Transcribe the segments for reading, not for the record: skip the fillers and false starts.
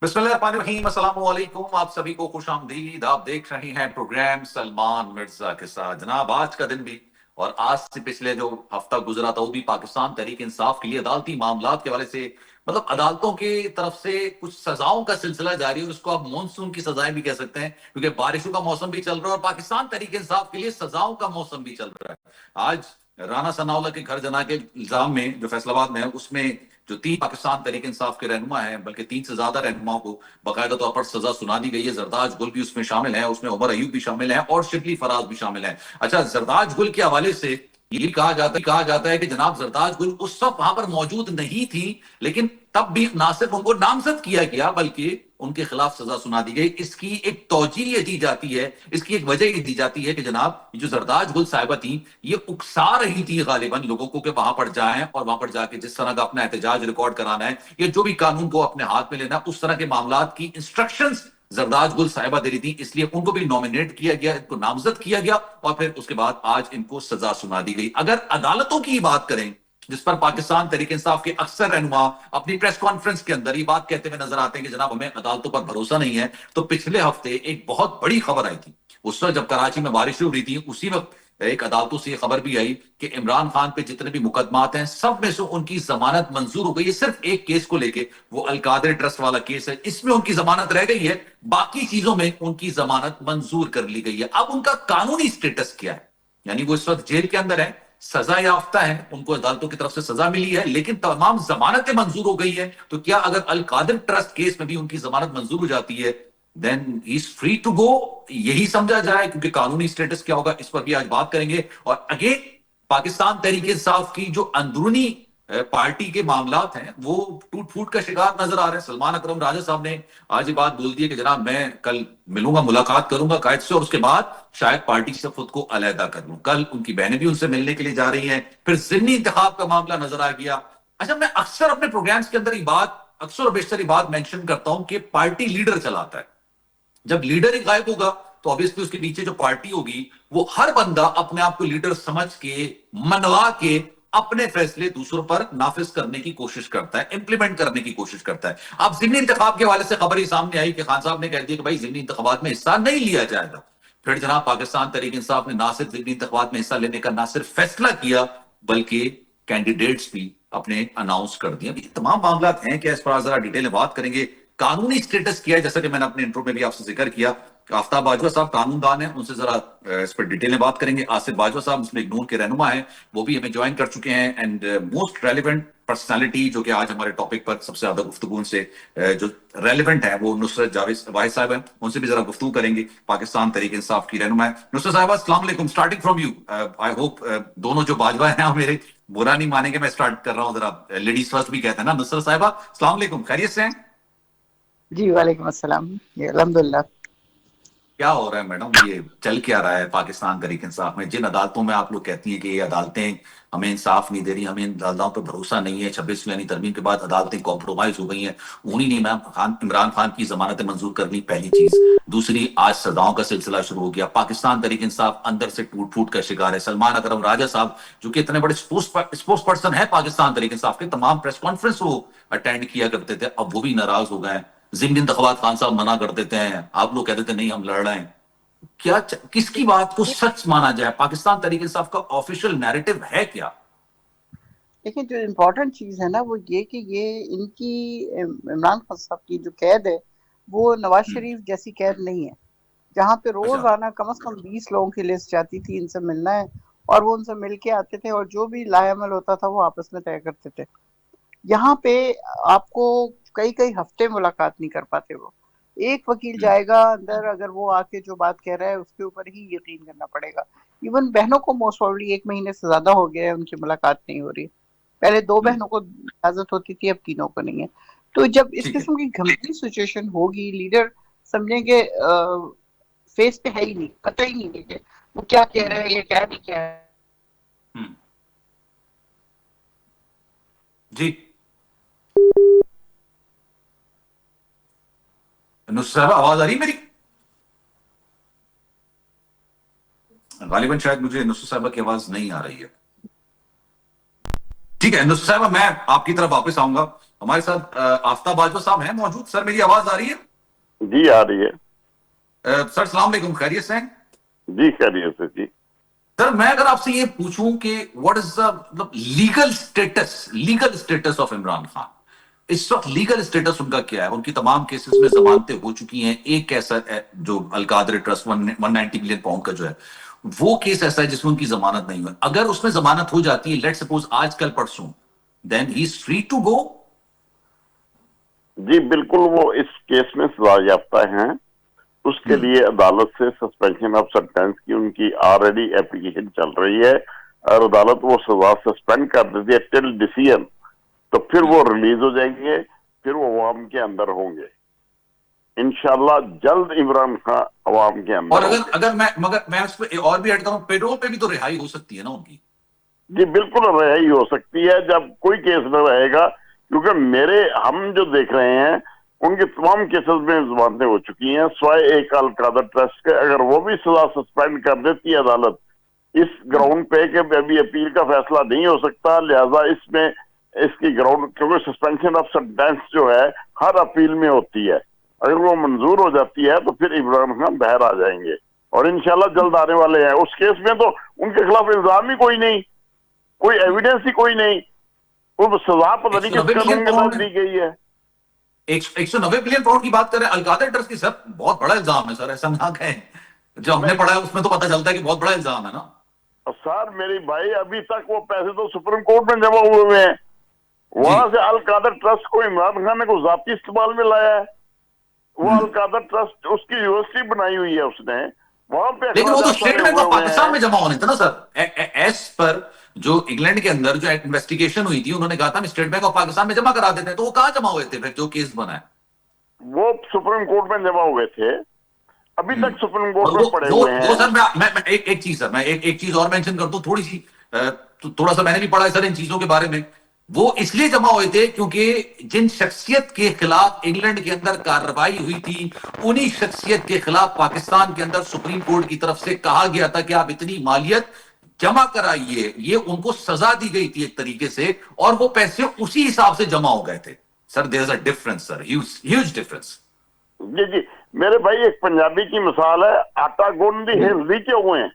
بسم اللہ الرحمن الرحیم، السلام علیکم، آپ سبھی کو خوش آمدید۔ آپ دیکھ رہے ہیں پروگرام سلمان مرزا کے ساتھ۔ جناب آج کا دن بھی اور آج سے پچھلے جو ہفتہ گزرا تھا وہ بھی پاکستان تحریک انصاف کے لیے عدالتی معاملات کے حوالے سے، مطلب عدالتوں کی طرف سے کچھ سزاؤں کا سلسلہ جاری ہے، اس کو آپ مونسون کی سزائیں بھی کہہ سکتے ہیں، کیونکہ بارشوں کا موسم بھی چل رہا ہے اور پاکستان تحریک انصاف کے لیے سزاؤں کا موسم بھی چل رہا ہے۔ آج رانا ثناءاللہ کے گھر جنا کے الزام میں جو فیصلہ آباد میں ہے، اس میں جو 3 پاکستان تحریک انصاف کے رہنما ہیں، بلکہ 3 سے زیادہ رہنماؤں کو باقاعدہ طور پر سزا سنا دی گئی ہے۔ زرداج گل بھی اس میں شامل ہے، اس میں عمر ایوب بھی شامل ہے اور شبلی فراز بھی شامل ہے۔ اچھا، زرداج گل کے حوالے سے یہ کہا جاتا ہے کہ جناب زرداج گل اس وقت وہاں پر موجود نہیں تھی، لیکن تب بھی نہ صرف ان کو نامزد کیا گیا بلکہ ان کے خلاف سزا سنا دی گئی۔ اس کی ایک توجہ یہ دی جاتی ہے، اس کی ایک وجہ یہ دی جاتی ہے کہ جناب یہ جو زرداج گل صاحبہ تھیں، یہ اکسا رہی تھی غالباً لوگوں کو کہ وہاں پر جائیں اور وہاں پر جا کے جس طرح کا اپنا احتجاج ریکارڈ کرانا ہے یا جو بھی قانون کو اپنے ہاتھ میں لینا ہے، اس طرح کے معاملات کی انسٹرکشنز زرداج گل صاحبہ دے رہی تھی، اس لیے ان کو بھی نامینیٹ کیا گیا، ان کو نامزد کیا گیا اور پھر اس کے بعد آج ان کو سزا سنا دی گئی۔ اگر عدالتوں کی بات کریں، جس پر پاکستان تحریک انصاف کے اکثر رہنما اپنی پریس کانفرنس کے اندر یہ بات کہتے ہوئے نظر آتے ہیں کہ جناب ہمیں عدالتوں پر بھروسہ نہیں ہے، تو پچھلے ہفتے ایک بہت بڑی خبر آئی تھی۔ اس وقت جب کراچی میں بارش ہو رہی تھی، اسی وقت ایک عدالتوں سے یہ خبر بھی آئی کہ عمران خان پہ جتنے بھی مقدمات ہیں سب میں سے ان کی ضمانت منظور ہو گئی ہے، صرف ایک کیس کو لے کے، وہ القادر ٹرسٹ والا کیس ہے، اس میں ان کی ضمانت رہ گئی ہے، باقی چیزوں میں ان کی ضمانت منظور کر لی گئی ہے۔ اب ان کا قانونی سٹیٹس کیا ہے؟ یعنی وہ اس وقت جیل کے اندر ہے، سزا یافتہ ہے، ان کو عدالتوں کی طرف سے سزا ملی ہے، لیکن تمام ضمانتیں منظور ہو گئی ہیں۔ تو کیا اگر القادر ٹرسٹ کیس میں بھی ان کی ضمانت منظور ہو جاتی ہے دین ہی از فری ٹو گو، یہی سمجھا جائے؟ کیونکہ قانونی سٹیٹس کیا ہوگا اس پر بھی آج بات کریں گے۔ اور اگین پاکستان تحریک انصاف کی جو اندرونی پارٹی کے معاملات ہیں وہ ٹوٹ پھوٹ کا شکار نظر آ رہے ہیں۔ سلمان اکرم راجہ صاحب نے آج یہ بات بول دی ہے کہ جناب میں کل ملوں گا، ملاقات کروں گا قائد سے، اور اس کے بعد شاید پارٹی سے خود کو علیحدہ کر لوں۔ کل ان کی بہنیں بھی ان سے ملنے کے لیے جا رہی ہیں۔ پھر ضمنی انتخاب کا معاملہ نظر آ گیا۔ اچھا، میں اکثر اپنے پروگرامز کے اندر یہ بات اکثر و بیشتر یہ بات مینشن کرتا ہوں کہ پارٹی لیڈر چلاتا ہے۔ جب لیڈر ہی غائب ہوگا تو obviously اس کے پیچھے جو پارٹی ہوگی وہ ہر بندہ اپنے آپ کو لیڈر سمجھ کے منوا کے اپنے فیصلے دوسروں پر نافذ کرنے کی کوشش کرتا ہے، امپلیمنٹ کرنے کی کوشش کرتا ہے۔ اب ضمنی انتخاب کے حوالے سے خبر ہی سامنے آئی کہ خان صاحب نے کہہ دیا کہ بھائی ضمنی انتخابات میں حصہ نہیں لیا جائے گا۔ پھر جناب پاکستان تحریک انصاف نے نہ صرف ضمنی انتخابات میں حصہ لینے کا نہ صرف فیصلہ کیا بلکہ کینڈیڈیٹس بھی اپنے اناؤنس کر دیا۔ یہ تمام معاملات ہیں کہ اس پر ذرا ڈیٹیل میں بات کریں گے۔ قانونی سٹیٹس کیا ہے، جیسا کہ میں نے اپنے انٹرو میں بھی آپ سے ذکر کیا کہ آفتاب باجوہ صاحب قانون دان ہیں، ان سے ذرا اس پر ڈیٹیل میں بات کریں گے۔ آصف باجوہ صاحب مسلم لیگ نون کے رہنما ہیں، وہ بھی ہمیں جوائن کر چکے ہیں، اینڈ موسٹ ریلیونٹ پرسنالٹی جو کہ آج ہمارے ٹاپک پر سب سے زیادہ گفتگو سے جو ریلیونٹ ہے وہ نصرت جاوید واحد صاحب ہیں، ان سے بھی ذرا گفتگو کریں گے۔ پاکستان تحریک انصاف کی رہنما ہے نصرت صاحبہ، السلام علیکم۔ Starting from you, I hope دونوں جو باجوہ ہیں میرے برا نہیں مانیں گے، میں اسٹارٹ کر رہا ہوں، ذرا لیڈیز فرسٹ بھی کہتے ہیں نا۔ نصرت صاحبہ السلام علیکم، خیریت سے ہیں؟ جی وعلیکم السلام جی الحمدللہ۔ کیا ہو رہا ہے میڈم؟ یہ چل کیا رہا ہے پاکستان تحریک انصاف میں؟ جن عدالتوں میں آپ لوگ کہتی ہیں کہ یہ عدالتیں ہمیں انصاف نہیں دے رہی، ہمیں عدالتوں پہ بھروسہ نہیں ہے، 26 فلانی ترمیم کے بعد عدالتیں کمپرومائز ہو گئی ہیں، انہی نے عمران خان کی ضمانتیں منظور کر لی، پہلی چیز۔ دوسری، آج سزاؤں کا سلسلہ شروع ہو گیا۔ پاکستان تحریک انصاف اندر سے ٹوٹ پھوٹ کا شکار ہے۔ سلمان اکرم راجہ صاحب جو کہ اتنے بڑے اسپوکس پرسن ہیں پاکستان تحریک انصاف کے، تمام پریس کانفرنس وہ اٹینڈ کیا کرتے تھے، اب وہ بھی ناراض ہو گئے ہیں۔ ضمنی انتخابات خان صاحب منع کر دیتے ہیں، آپ لوگ کہتے تھے نہیں ہم لڑ رہے ہیں۔ کس کی بات کو سچ مانا جائے؟ پاکستان تحریک انصاف کا آفیشیل نیریٹو ہے کیا؟ دیکھیں جو امپورٹنٹ چیز ہے نا وہ یہ کہ یہ ان کی عمران خان صاحب کی جو قید ہے وہ نواز شریف جیسی قید نہیں ہے، جہاں پہ اچھا، روزانہ کم از کم 20 لوگوں کی لسٹ جاتی تھی ان سے ملنا ہے، اور وہ ان سے مل کے آتے تھے اور جو بھی لا عمل ہوتا تھا وہ آپس میں طے کرتے تھے۔ یہاں پہ آپ کو کئی کئی ہفتے ملاقات نہیں کر پاتے، وہ ایک وکیل جائے گا اندر، اگر وہ آ کے جو بات کہہ رہا ہے اس کے اوپر ہی یقین کرنا پڑے گا۔ ایون بہنوں کو موسٹ پروبیبلی 1 مہینے سے زیادہ ہو گیا ہے ان کی ملاقات نہیں ہو رہی۔ پہلے 2 بہنوں کو اجازت ہوتی تھی، اب تینوں کو نہیں ہے۔ تو جب اس ٹھیک ہے، قسم کی گھمبیر سچویشن ہوگی، لیڈر سمجھیں کہ فیس پہ ہے ہی نہیں، پتہ ہی نہیں ہے کہ وہ کیا کہہ رہا ہے یا کیا نہیں کہہ رہا ہے۔ جی نصر صاحب آواز آ رہی ہے میری؟ غالباً شاید مجھے نصر صاحبہ کی آواز نہیں آ رہی ہے۔ ٹھیک ہے نصر صاحب، میں آپ کی طرف واپس آؤں گا. ہمارے ساتھ آفتاب باجوہ صاحب ہیں موجود. سر میری آواز آ رہی ہے؟ جی آ رہی ہے. سر السلام علیکم، خیریت سے ہیں؟ جی خیریت سے. جی سر میں اگر آپ سے یہ پوچھوں کہ what is the legal status of Imran Khan, اس وقت لیگل اسٹیٹس ان کا کیا ہے؟ ان کی تمام کیسز میں ضمانتیں ہو چکی ہیں. ایک کیس ہے جو القادر ٹرسٹ 190 ملین پاؤنڈ کا جو ہے وہ کیس ایسا ہے جس میں ان کی ضمانت نہیں ہوئی. اگر اس میں ضمانت ہو جاتی ہے، لیٹ سپوز آج کل پرسوں، دین ہی از فری ٹو گو. جی بالکل، وہ اس کیس میں سزا یافتہ ہیں. اس کے لیے عدالت سے سسپینشن آف سینٹنس کی ان کی آلریڈی اپلیکیشن چل رہی ہے، اور عدالت وہ سزا سسپینڈ کر دیتی ہے ٹل ڈیسیژن. تو پھر وہ ریلیز ہو جائیں گے، پھر وہ عوام کے اندر ہوں گے. انشاءاللہ جلد عمران خان عوام کے اور اندر ہوں گے. اگر میں اس پہ اور بھی ایڈ کروں، پیٹرول پہ بھی تو رہائی ہو سکتی ہے نا ان کی؟ جی بالکل رہائی ہو سکتی ہے جب کوئی کیس نہ رہے گا، کیونکہ ہم جو دیکھ رہے ہیں ان کے تمام کیسز میں ضمانتیں ہو چکی ہیں سوائے ایک القادر ٹرسٹ کے. اگر وہ بھی سزا سسپینڈ کر دیتی ہے عدالت اس گراؤنڈ پہ کہ ابھی اپیل کا فیصلہ نہیں ہو سکتا، لہذا اس میں اس کی گراؤنڈ، کیونکہ سسپینشن آف سینٹنس جو ہے ہر اپیل میں ہوتی ہے، اگر وہ منظور ہو جاتی ہے تو پھر عمران خان باہر آ جائیں گے اور انشاءاللہ جلد آنے والے ہیں. اس کیس میں تو ان کے خلاف الزام ہی کوئی نہیں، کوئی ایویڈنس ہی کوئی نہیں، وہ سزا پتہ نہیں کس 190 ملین قانون کے پاؤنڈ تحت دی گئی ہے. 190 ملین پاؤنڈ کی بات کریں القادر ٹرسٹ کی، سر بہت بڑا الزام ہے سر، ایسا نہ کہیں. جو ہم نے پڑھا ہے اس میں تو پتہ چلتا ہے کہ بہت بڑا الزام ہے نا. سر میری بھائی، ابھی تک وہ پیسے تو سپریم کورٹ میں جمع ہوئے ہوئے ہیں. جی وہاں سے القادر ٹرسٹ کو عمران خان نے کو ذاتی استعمال میں لایا ہے. وہ القادر ٹرسٹ اس کی یونیورسٹی بنائی ہوئی ہے اس نے، وہاں پہ لیکن وہ تو اخراجات سارے اسٹیٹ بینک ہوئے آف ہوئے پاکستان ہیں. میں جمع ہونے تھے نا سر. ایس پر جو انگلینڈ کے اندر جو انویسٹیگیشن ہوئی تھی، انہوں نے کہا تھا ہم اسٹیٹ بینک آف پاکستان میں جمع کرا دیتے ہیں. تو وہ کہاں جمع ہوئے تھے پھر جو کیس بنا ہے؟ وہ سپریم کورٹ میں جمع ہوئے تھے، ابھی تک سپریم کورٹ میں پڑے ہوئے وہ ہیں. سر میں ایک چیز سر، میں ایک چیز اور مینشن کرتا ہوں تھوڑی سی. تھوڑا سا میں نے بھی پڑھا ہے سر ان چیزوں کے بارے میں. وہ اس لیے جمع ہوئے تھے کیونکہ جن شخصیت کے خلاف انگلینڈ کے اندر کارروائی ہوئی تھی، انہی شخصیت کے خلاف پاکستان کے اندر سپریم کورٹ کی طرف سے کہا گیا تھا کہ آپ اتنی مالیت جمع کرائیے. یہ ان کو سزا دی گئی تھی ایک طریقے سے، اور وہ پیسے اسی حساب سے جمع ہو گئے تھے. Sir there is a difference sir, huge difference. جی جی میرے بھائی، ایک پنجابی کی مثال ہے، آٹا گوندی ہلدی کیوں ہوئے ہیں،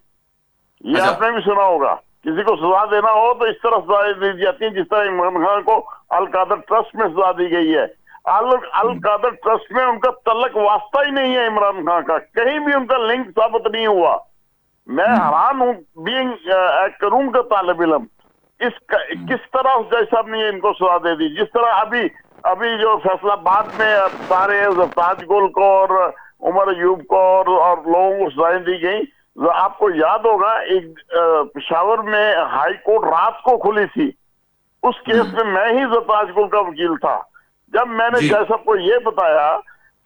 یہ اچھا آپ نے بھی سنا ہوگا. کسی کو سزا دینا ہو تو اس طرح سزا دی جاتی ہے جس طرح عمران خان کو القادر ٹرسٹ میں سزا دی گئی ہے. القادر ٹرسٹ میں ان کا تعلق واسطہ ہی نہیں ہے عمران خان کا، کہیں بھی ان کا لنک ثابت نہیں ہوا. میں حیران ہوں بینگ قانون کا طالب علم، کس طرح جج صاحب نے ان کو سزا دے دی. جس طرح ابھی جو فیصلہ آباد میں سارے زفتاج گل کو اور عمر ایوب کو اور لوگوں کو سزائیں دی گئیں. آپ کو یاد ہوگا ایک پشاور میں ہائی کورٹ رات کو کھلی تھی، اس کیس میں میں ہی زفتاج گل کا وکیل تھا. جب میں نے جی جج صاحب کو یہ بتایا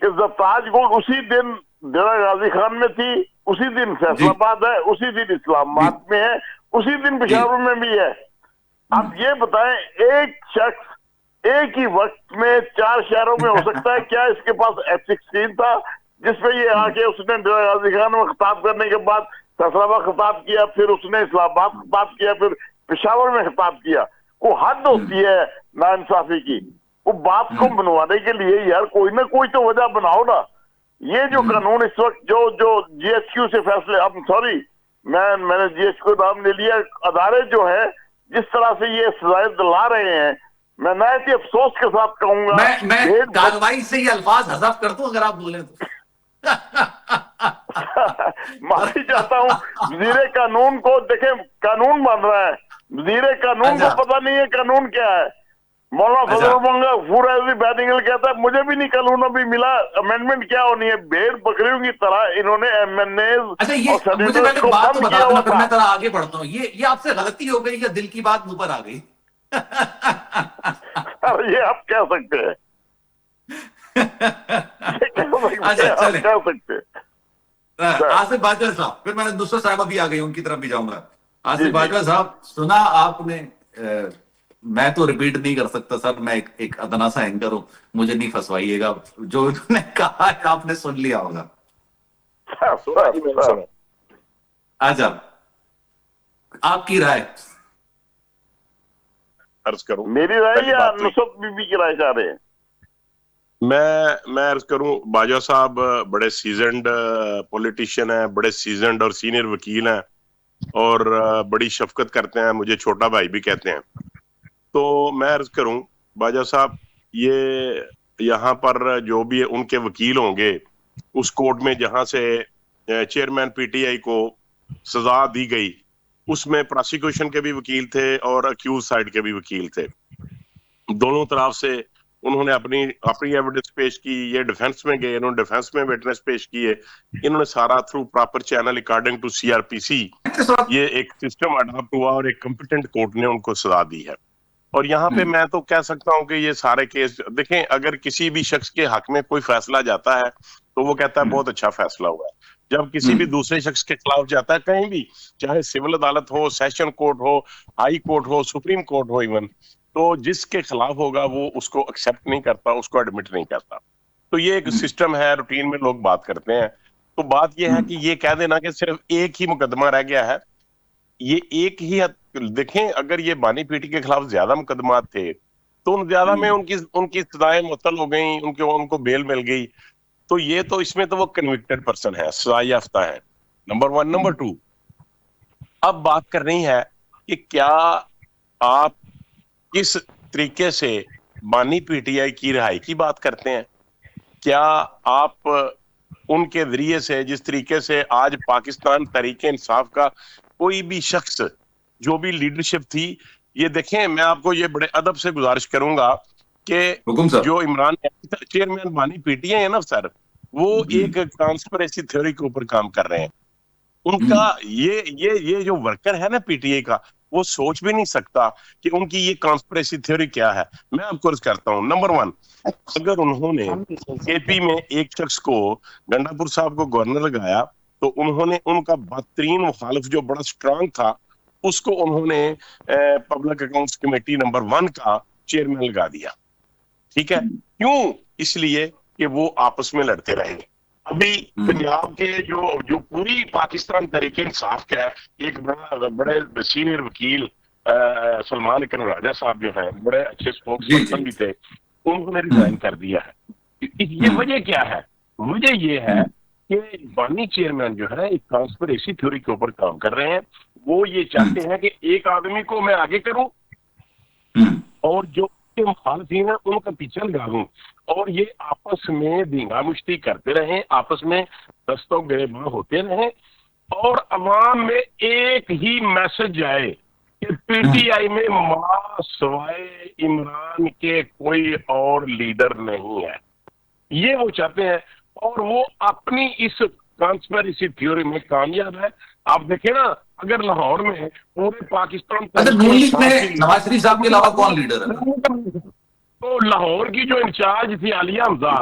کہ زفتاج گل اسی دن ڈیرہ غازی خان میں تھی، اسی دن فیصل جی آباد ہے، اسی دن اسلام جی آباد میں ہے، اسی دن جی پشاور میں بھی ہے. اب یہ بتائیں ایک شخص ایک ہی وقت میں 4 شہروں میں ہو سکتا ہے؟ کیا اس کے پاس F-16 تھا جس پہ یہ آ کے اس نے ڈیرہ غازی خان میں خطاب کرنے کے بعد فیصل آباد خطاب کیا، پھر اس نے اسلام آباد خطاب کیا، پھر پشاور میں خطاب کیا؟ وہ حد ہوتی ہے ناانصافی کی. وہ بات کو بنوانے کے لیے یار کوئی نہ کوئی تو وجہ بناؤ نا. یہ جو قانون اس وقت جو جی ایچ کیو سے فیصلے، اب سوری میں نے جی ایچ کیو نام لے لیا، ادارے جو ہے جس طرح سے یہ سزائیں دلا رہے ہیں، میں نہایت ہی افسوس کے ساتھ کہوں گا. میں کاروائی سے یہ الفاظ حذف کر دوں اگر آپ بولیں تو. معافی چاہتا ہوں. وزیر قانون کو دیکھیں، قانون بن رہا ہے، وزیر قانون کو اچھا پتہ نہیں ہے قانون کیا ہے. مولانا فضل اچھا غفور اعظمی بیڈنگل کہتا ہے مجھے بھی نہیں قانون ابھی ملا، امینڈمنٹ کیا ہونی ہے. بھیڑ بکریوں کی طرح انہوں نے ایم این ایز اچھا، اور یہ مجھے سینیٹرز پہلے کو بات تو بند بتا کیا دینا ہوا پھر تھا. میں ذرا آگے بڑھتا ہوں. یہ آپ سے غلطی ہو گئی یا دل کی بات منہ پر آ گئی؟ یہ آپ کہہ سکتے ہیں، یہ کہہ سکتے اچھا ہیں، آپ چلیں، کہہ سکتے ہیں. آصف باجوہ صاحب، پھر میں دوسرے صاحبہ بھی آ گئی، ان کی طرف بھی جاؤں گا. جی آصف جی باجوہ صاحب، سنا آپ نے، میں تو ریپیٹ نہیں کر سکتا سر، میں ایک ادنا سا اینکر ہوں، مجھے نہیں پھنسوائیے گا. جو انہوں نے کہا ہے آپ نے سن لیا ہوگا. سر اچھا، آپ کی رائے. عرض کروں. میری رائے پہلی یا بات تو نصرت بی بی کی رائے چاہ رہے ہیں؟ میں عرض کروں، باجوہ صاحب بڑے سیزنڈ پولیٹیشین ہیں، بڑے سیزنڈ اور سینئر وکیل ہیں، اور بڑی شفقت کرتے ہیں، مجھے چھوٹا بھائی بھی کہتے ہیں. تو میں عرض کروں باجوہ صاحب، یہ یہاں پر جو بھی ان کے وکیل ہوں گے اس کورٹ میں جہاں سے چیئرمین پی ٹی آئی کو سزا دی گئی، اس میں پراسیکیوشن کے بھی وکیل تھے اور اکیوز سائڈ کے بھی وکیل تھے. دونوں طرف سے انہوں نے اپنی ایویڈنس پیش کی. یہ ڈیفنس میں گئے، انہوں نے ڈیفنس میں وٹنس پیش کیے. انہوں نے سارا through proper channel according to C R P C یہ ایک سسٹم اڈاپٹ ہوا اور ایک کمپیٹنٹ کورٹ نے ان کو سزا دی ہے. اور یہاں پہ میں تو کہہ سکتا ہوں کہ یہ سارے کیس دیکھیں، اگر کسی بھی شخص کے حق میں کوئی فیصلہ جاتا ہے تو وہ کہتا ہے بہت اچھا فیصلہ ہوا ہے. جب کسی بھی دوسرے شخص کے خلاف جاتا ہے کہیں بھی، چاہے سول عدالت ہو، سیشن کورٹ ہو، ہائی کورٹ ہو، سپریم کورٹ ہو ایون، تو جس کے خلاف ہوگا وہ اس کو ایکسیپٹ نہیں کرتا، اس کو ایڈمٹ نہیں کرتا. تو یہ ایک سسٹم ہے، روٹین میں لوگ بات کرتے ہیں. تو بات یہ ہے کہ یہ کہہ دینا کہ صرف ایک ہی مقدمہ رہ گیا ہے، یہ ایک ہی دیکھیں، اگر یہ بانی پیٹی کے خلاف زیادہ مقدمات تھے تو ان زیادہ میں ان کی سزائیں معطل ہو گئیں، ان کو بیل مل گئی. تو یہ تو اس میں تو وہ کنوکٹڈ پرسن ہے، سزا یافتہ ہے، نمبر 1. نمبر 2، اب بات کرنی ہے کہ کیا آپ کس طریقے سے بانی پی ٹی آئی کی رہائی کی بات کرتے ہیں. کیا آپ ان کے ذریعے سے، جس طریقے سے آج پاکستان تحریک انصاف کا کوئی بھی شخص جو بھی لیڈرشپ تھی، یہ دیکھیں، میں آپ کو یہ بڑے ادب سے گزارش کروں گا کہ جو عمران چیئرمین بانی پی ٹی آئی ہے نا سر، وہ ایک کانسپریسی تھیوری کے اوپر کام کر رہے ہیں. ان کا یہ جو ورکر ہے نا پی ٹی آئی کا، وہ سوچ بھی نہیں سکتا کہ ان کی یہ کانسپریسی تھیوری کیا ہے. میں آپ کو عرض کرتا ہوں، نمبر 1، اگر انہوں نے اے پی میں ایک شخص کو، گنڈا پور صاحب کو گورنر لگایا، تو انہوں نے ان کا بدترین مخالف جو بڑا سٹرانگ تھا اس کو انہوں نے پبلک اکاؤنٹس کمیٹی نمبر 1 کا چیئرمین لگا دیا. ٹھیک ہے، کیوں؟ اس لیے کہ وہ آپس میں لڑتے رہے. ابھی پنجاب کے جو پوری پاکستان تحریک انصاف کا ایک بڑے سینئر وکیل سلمان اکرم راجہ صاحب جو ہیں، بڑے اچھے اسپوکس پرسن بھی تھے، انہوں نے ریزائن کر دیا ہے. یہ وجہ کیا ہے؟ وجہ یہ ہے کہ بانی چیئرمین جو ہے ایک کانسپریسی تھیوری کے اوپر کام کر رہے ہیں. وہ یہ چاہتے ہیں کہ ایک آدمی کو میں آگے کروں اور جو مخالفین ہیں ان کا پیچھے لگا دوں، اور یہ آپس میں دھینگا مشتی کرتے رہیں، آپس میں دستوں گریباں ہوتے رہیں، اور عوام میں ایک ہی میسج جائے کہ پی ٹی آئی میں ماں سوائے عمران کے کوئی اور لیڈر نہیں ہے. یہ وہ چاہتے ہیں، اور وہ اپنی اس کانسپریسی تھیوری میں کامیاب ہے. آپ دیکھیں نا، اگر لاہور میں پورے پاکستان نواز شریف صاحب کے علاوہ کون لیڈر ہے؟ تو لاہور کی جو انچارج تھی عالیہ حمزہ،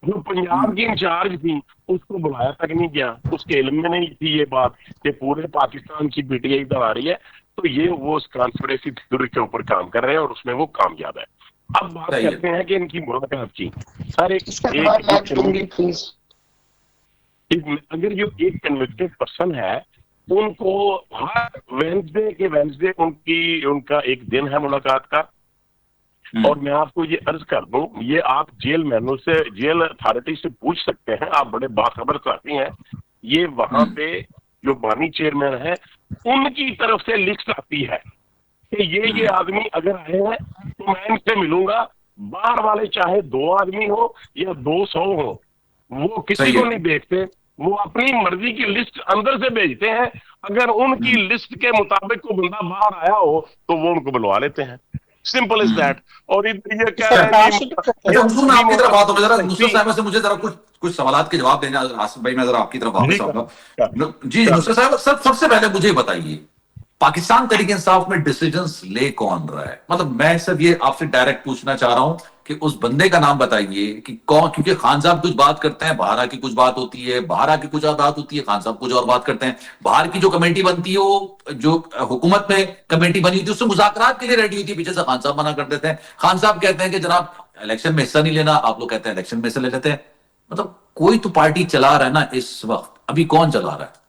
جو پنجاب کی انچارج تھی، اس کو بلایا تک نہیں گیا. اس کے علم میں نہیں تھی یہ بات کہ پورے پاکستان کی پی ٹی آئی ادھر آ رہی ہے. تو یہ وہ اس کانسپریسی تھیوری کے اوپر کام کر رہے ہیں اور اس میں وہ کامیاب ہے. اب بات کرتے ہیں کہ ان کی ملاقات کی. سر اگر جو ایک کنوکٹڈ پرسن ہے، ان کو ہر وینسڈے ان کا ایک دن ہے ملاقات کا. اور میں آپ کو یہ عرض کر دوں، یہ آپ جیل مینو سے، جیل اتھارٹی سے پوچھ سکتے ہیں، آپ بڑے باخبر ساتھی ہیں. یہ وہاں پہ جو بانی چیئرمین ہے ان کی طرف سے لسٹ آتی ہے کہ یہ آدمی اگر آئے ہیں تو میں ان سے ملوں گا. باہر والے چاہے 2 آدمی ہو یا 200 ہو، وہ کسی کو نہیں دیکھتے، وہ اپنی مرضی کی لسٹ اندر سے بھیجتے ہیں. اگر ان کی لسٹ کے مطابق کوئی بندہ باہر آیا ہو تو وہ ان کو بلوا لیتے ہیں. Simple is that. اور یہ کہہ رہے ہیں آپ کی طرف بات ہو، نصرت صاحب سے مجھے ذرا کچھ سوالات کے جواب دینا. آصف بھائی میں ذرا آپ کی طرف واپس آؤں گا. جی نصرت صاحب، سب سے پہلے مجھے بتائیے، پاکستان تحریک انصاف میں ڈیسیجنز لے کون رہا ہے؟ مطلب میں صرف یہ آپ سے ڈائریکٹ پوچھنا چاہ رہا ہوں کہ اس بندے کا نام بتائیے کہ کون، کیونکہ خان صاحب کچھ بات کرتے ہیں، باہر کی کچھ بات ہوتی ہے، باہر کی کچھ بات ہوتی ہے، خان صاحب کچھ اور بات کرتے ہیں. باہر کی جو کمیٹی بنتی ہے، وہ جو حکومت میں کمیٹی بنی ہوئی تھی اس سے مذاکرات کے لیے ریڈی ہوئی تھی، پیچھے سے خان صاحب منع کر دیتے ہیں. خان صاحب کہتے ہیں کہ جناب الیکشن میں حصہ نہیں لینا، آپ لوگ کہتے ہیں الیکشن میں حصہ لے لیتے ہیں. مطلب کوئی تو پارٹی چلا رہا ہے نا اس وقت، ابھی کون چلا رہا ہے؟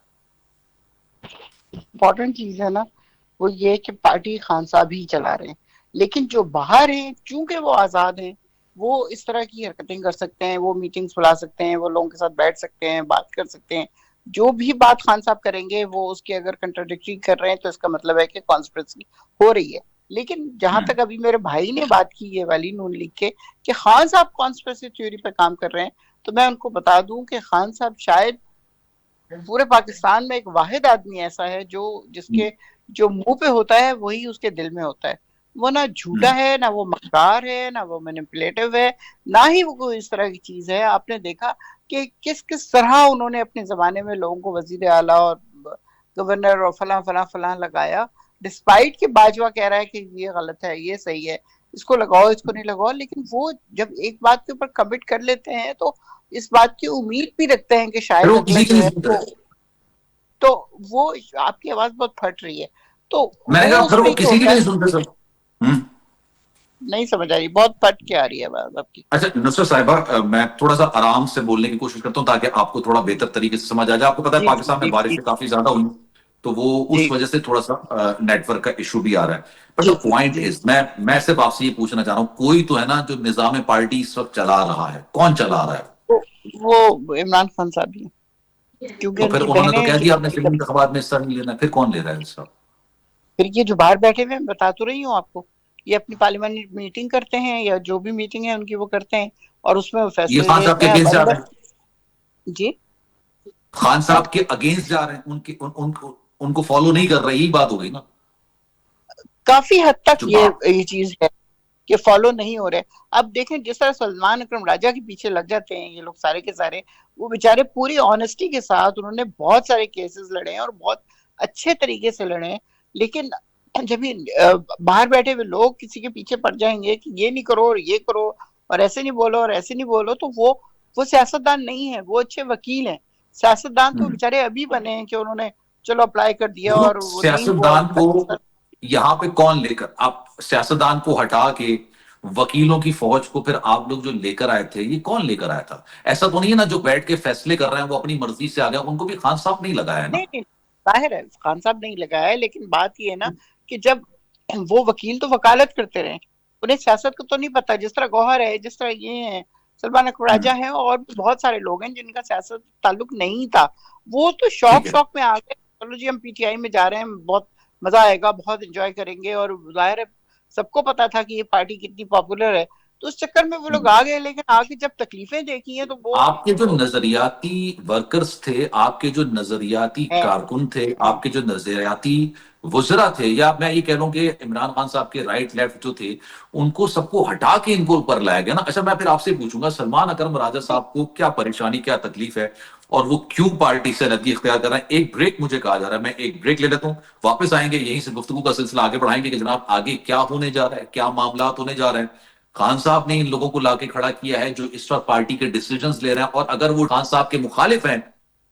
امپورٹنٹ چیز ہے نا وہ یہ کہ پارٹی خان صاحب ہی چلا رہے ہیں. لیکن جو باہر ہیں چونکہ وہ آزاد ہیں، وہ اس طرح کی حرکتیں کر سکتے ہیں، وہ میٹنگز بلا سکتے ہیں، وہ لوگوں کے ساتھ بیٹھ سکتے ہیں، بات کر سکتے ہیں. جو بھی بات خان صاحب کریں گے وہ اس کے اگر کنٹراڈکٹری کر رہے ہیں تو اس کا مطلب ہے کہ کانسپریسی ہو رہی ہے. لیکن جہاں تک ابھی میرے بھائی نے بات کی یہ والی نون لیگ کے کہ خان صاحب کانسپریسی تھیوری پہ کام کر رہے ہیں، تو میں ان کو بتا دوں کہ خان صاحب شاید پورے پاکستان میں ایک واحد آدمی ایسا ہے جس کے جو منہ پہ ہوتا ہے وہی اس کے دل میں ہوتا ہے. وہ نہ جھوٹا ہے، نہ وہ مکار ہے، نہ وہ مینیپولیٹو ہے، نہ ہی وہ کوئی اس طرح کی چیز ہے. آپ نے دیکھا کہ کس طرح انہوں نے اپنے زمانے میں لوگوں کو وزیر اعلیٰ اور گورنر اور فلاں فلاں فلاں لگایا، ڈسپائٹ کہ باجوہ کہہ رہا ہے کہ یہ غلط ہے، یہ صحیح ہے، اس کو لگاؤ، اس کو نہیں لگاؤ. لیکن وہ جب ایک بات کے اوپر کمٹ کر لیتے ہیں تو اس بات کی امید بھی رکھتے ہیں کہ شاید وہ اگلا کسی جو کی ہے نہیں سنتا ہے. تو وہ آپ کی آواز بہت پھٹ رہی ہے. تو میں نے وہ کہا اس پھر میں وہ یہ کسی کی ہوتا نہیں ہے، سنتے سب. نہیں سمجھ آ رہی، بہت پھٹ کے آ رہی ہے آواز آپ کی. اچھا نصرت صاحبہ، میں تھوڑا سا آرام سے بولنے کی کوشش کرتا ہوں تاکہ آپ کو تھوڑا بہتر طریقے سے سمجھ آ جائے. آپ کو پتا ہے جی پاکستان میں جی جی بارشیں کافی زیادہ ہوئی تو وہ جی اس وجہ سے تھوڑا سا نیٹ ورک کا ایشو بھی آ رہا ہے. بٹ جی دا پوائنٹ جی از میں صرف آپ سے یہ پوچھنا چاہ رہا ہوں، کوئی تو ہے نا جو نظام پارٹی اس وقت چلا رہا ہے، کون چلا رہا ہے؟ وہ عمران خان صاحب ہی ہیں، کیونکہ تو ان پھر کی انہوں نے تو بہنیں کہہ جو دیا آپ نے فلمی انتخابات میں حصہ نہیں لینا، پھر کون لے رہا ہے اس کا؟ پھر یہ جو باہر بیٹھے ہوئے ہیں، بتا تو رہی ہوں آپ کو، یہ اپنی پارلیمانی میٹنگ کرتے ہیں یا جو بھی میٹنگ ہے ان کی وہ کرتے ہیں اور اس میں وہ یہ فیصلے خان صاحب لیتے کے ہیں. اب اگینسٹ جا رہے اندر ہیں، جی خان صاحب کے اگینسٹ جا رہے ہیں، ان کو فالو نہیں کر رہے، یہی بات ہو گئی نا. کافی حد تک جو یہ چیز ہے کہ فالو نہیں ہو رہے. اب دیکھیں جس طرح سلمان اکرم راجہ کے پیچھے لگ جاتے ہیں یہ لوگ سارے کے سارے، وہ بیچارے پوری آنےسٹی کے ساتھ انہوں نے بہت سارے کیسز لڑے ہیں اور بہت اچھے طریقے سے لڑے ہیں. لیکن جب باہر بیٹھے ہوئے لوگ کسی کے پیچھے پڑ جائیں گے کہ یہ نہیں کرو اور یہ کرو اور ایسے نہیں بولو اور ایسے نہیں بولو، تو وہ سیاستدان نہیں ہے، وہ اچھے وکیل ہیں. سیاستدان تو بیچارے ابھی بنے ہیں کہ انہوں نے چلو اپلائی کر دیا اور وہ نہیں ہوا. سیاستدان کو یہاں پہ کون لے کر، آپ سیاستدان کو ہٹا کے وکیلوں کی فوج کو پھر آپ لوگ جو لے کر آئے تھے، یہ کون لے کر آیا تھا؟ ایسا تو نہیں ہے نا جو بیٹھ کے فیصلے کر رہے ہیں وہ اپنی مرضی سے آ گیا، ان کو بھی خان صاحب نہیں لگایا ہے نا. نہیں نہیں ظاہر ہے خان صاحب نہیں لگایا ہے، لیکن بات یہ ہے نا کہ جب وہ وکیل تو وکالت کرتے رہے، انہیں سیاست کو تو نہیں پتا. جس طرح گوہر ہے، جس طرح یہ ہیں، سلمان اکرم راجہ ہیں، اور بہت سارے لوگ ہیں جن کا سیاست تعلق نہیں تھا، وہ تو ٹھیک ہے. شوق میں آ گئے، چلو جی ہم پی ٹی آئی میں جا رہے ہیں، بہت مزہ آئے گا، بہت انجوائے کریں گے. اور ظاہر ہے سب کو پتا تھا کہ یہ پارٹی کتنی پاپولر ہے، تو اس چکر میں وہ لوگ آ گئے. لیکن آگے جب تکلیفیں دیکھی ہیں تو وہ آپ کے جو نظریاتی ورکرز تھے، آپ کے جو نظریاتی ہیں. کارکن تھے، آپ کے جو نظریاتی وزراء تھے، یا میں یہ کہہ لوں کہ عمران خان صاحب کے رائٹ لیفٹ جو تھے، ان کو سب کو ہٹا کے ان کو اوپر لایا گیا نا. اچھا میں پھر آپ سے پوچھوں گا، سلمان اکرم راجہ صاحب کو کیا پریشانی، کیا تکلیف ہے، اور وہ کیوں پارٹی سے الگ اختیار کر رہے ہیں؟ ایک بریک مجھے کہا جا رہا ہے، میں ایک بریک لے لیتا ہوں، واپس آئیں گے، یہیں سے گفتگو کا سلسلہ آگے بڑھائیں گے کہ جناب آگے کیا ہونے جا رہا ہے، کیا معاملات ہونے جا رہے ہیں. خان صاحب نے ان لوگوں کو لا کے کھڑا کیا ہے جو اس وقت پارٹی کے ڈیسیجنز لے رہے ہیں، اور اگر وہ خان صاحب کے مخالف ہیں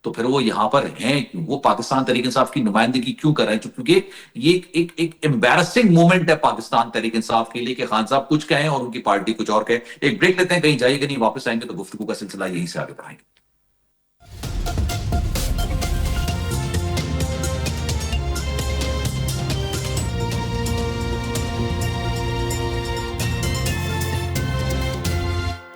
تو پھر وہ یہاں پر ہیں کیوں؟ وہ پاکستان تحریک انصاف کی نمائندگی کیوں کر رہے ہیں؟ کیونکہ یہ ایک امبیرسنگ مومنٹ ہے پاکستان تحریک انصاف کے لیے کہ خان صاحب کچھ کہیں اور ان کی پارٹی کچھ اور کہے. ایک بریک لیتے ہیں، کہیں جائیے گا نہیں، واپس آئیں گے تو گفتگو کا سلسلہ یہیں سے آگے بڑھائیں گے.